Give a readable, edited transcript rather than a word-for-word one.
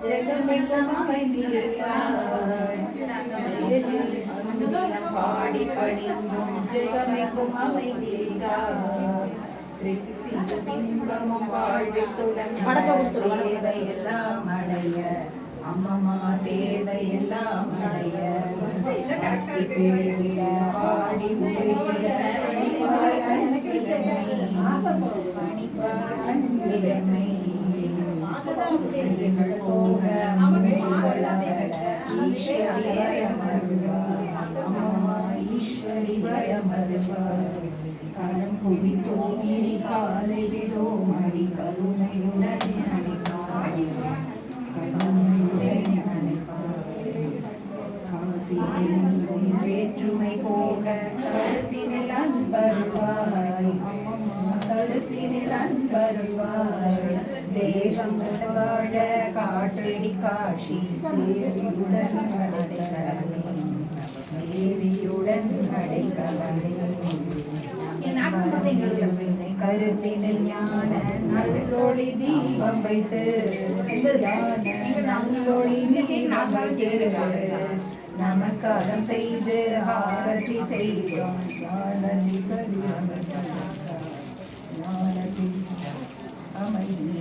ஜெகமெல்லாம் அமைந்திருக்கிறாய். பாடி பணிந்தும் ஜெகமெங்கும் அமைந்திருக்கிறாய். பிம்பமும் வாழ்வித்துடன் தேவையெல்லாம் அடைய அம்மம்மா தேவையெல்லாம் அடைய பாடி ஈஸ்வரி வரமருவாய். கரம் குவித்தோம் இனி காலை விடோம் அடி கருணையுடன் வேற்றுமை போக கருத்தினில் அன்பருவாய். கருத்தினில் அன்பருவாய். தேகம் வாழ காற்றடி காட்சி தேவியுடன் நடைகலனே கருத்தினில் ஞான நல்லொளி தீபம் வைத்து நல்லொளி நமஸ்காரம் செய்து ஆரத்தி செய்தோம். அமைதி